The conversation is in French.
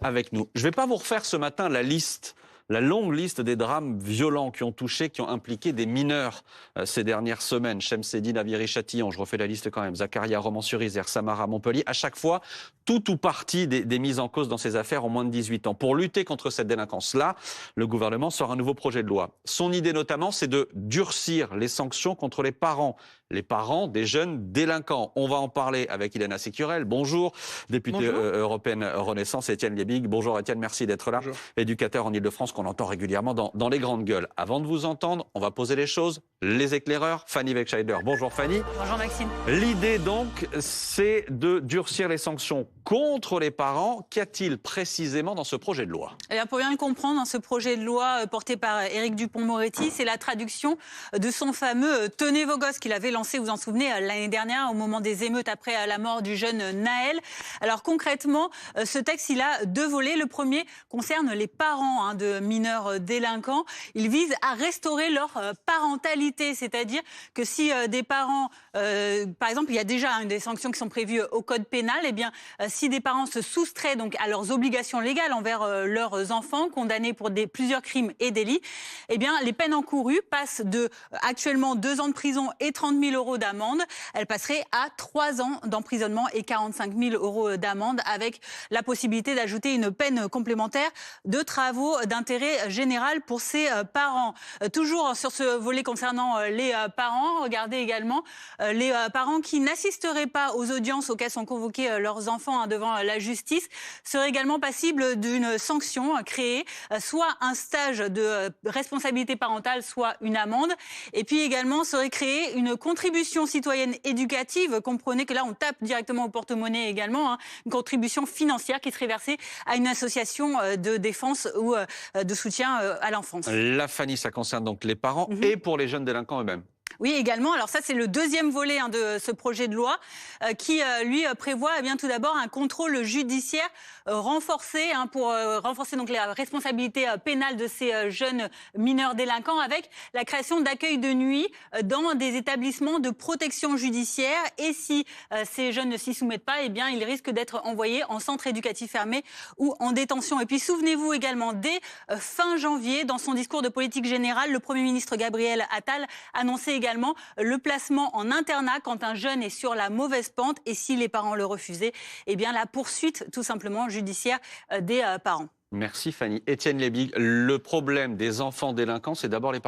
Avec nous. Je ne vais pas vous refaire ce matin la longue liste des drames violents qui ont impliqué des mineurs ces dernières semaines. Chemseddine, Viry-Châtillon, je refais la liste quand même. Zakaria, Romans-sur-Isère, Samara, Montpellier. À chaque fois, tout ou partie des mises en cause dans ces affaires ont moins de 18 ans. Pour lutter contre cette délinquance-là, le gouvernement sort un nouveau projet de loi. Son idée notamment, c'est de durcir les sanctions contre les parents des jeunes délinquants. On va en parler avec Ilana Securel. Bonjour, députée européenne Renaissance, Étienne Liebig. Bonjour Étienne, merci d'être là. Bonjour. Éducateur en Ile-de-France qu'on entend régulièrement dans les grandes gueules. Avant de vous entendre, on va poser les choses. Les éclaireurs, Fanny Wegscheider. Bonjour Fanny. Bonjour Maxime. L'idée donc, c'est de durcir les sanctions contre les parents. Qu'y a-t-il précisément dans ce projet de loi ? Eh bien, pour bien le comprendre, dans ce projet de loi porté par Éric Dupond-Moretti, c'est la traduction de son fameux « Tenez vos gosses » qu'il avait lancé, vous vous en souvenez, l'année dernière, au moment des émeutes après la mort du jeune Naël. Alors concrètement, ce texte, il a deux volets. Le premier concerne les parents de mineurs délinquants. Il vise à restaurer leur parentalité, c'est-à-dire que si des parents, par exemple, il y a déjà des sanctions qui sont prévues au code pénal, eh bien, si des parents se soustraient donc à leurs obligations légales envers leurs enfants condamnés pour plusieurs crimes et délits, eh bien, les peines encourues passent de actuellement 2 ans de prison et 30 000 € d'amende. Elles passeraient à 3 ans d'emprisonnement et 45 000 € d'amende, avec la possibilité d'ajouter une peine complémentaire de travaux d'intérêt général pour ces parents. Toujours sur ce volet concernant les parents, regardez également les parents qui n'assisteraient pas aux audiences auxquelles sont convoqués leurs enfants devant la justice seraient également passibles d'une sanction créée, soit un stage de responsabilité parentale, soit une amende. Et puis également serait créée une contribution citoyenne éducative. Comprenez que là on tape directement au porte-monnaie également, une contribution financière qui serait versée à une association de défense ou de soutien à l'enfance. La Fanny, ça concerne donc les parents et pour les jeunes délinquants eux-mêmes. Oui, également. Alors ça, c'est le deuxième volet de ce projet de loi qui, lui, prévoit tout d'abord un contrôle judiciaire renforcé pour renforcer donc les responsabilités pénales de ces jeunes mineurs délinquants, avec la création d'accueils de nuit dans des établissements de protection judiciaire. Et si ces jeunes ne s'y soumettent pas, eh bien, ils risquent d'être envoyés en centre éducatif fermé ou en détention. Et puis, souvenez-vous également, dès fin janvier, dans son discours de politique générale, le Premier ministre Gabriel Attal annonçait également le placement en internat quand un jeune est sur la mauvaise pente, et si les parents le refusaient, eh bien la poursuite tout simplement judiciaire des parents. Merci Fanny. Étienne Liebig, le problème des enfants délinquants, c'est d'abord les parents.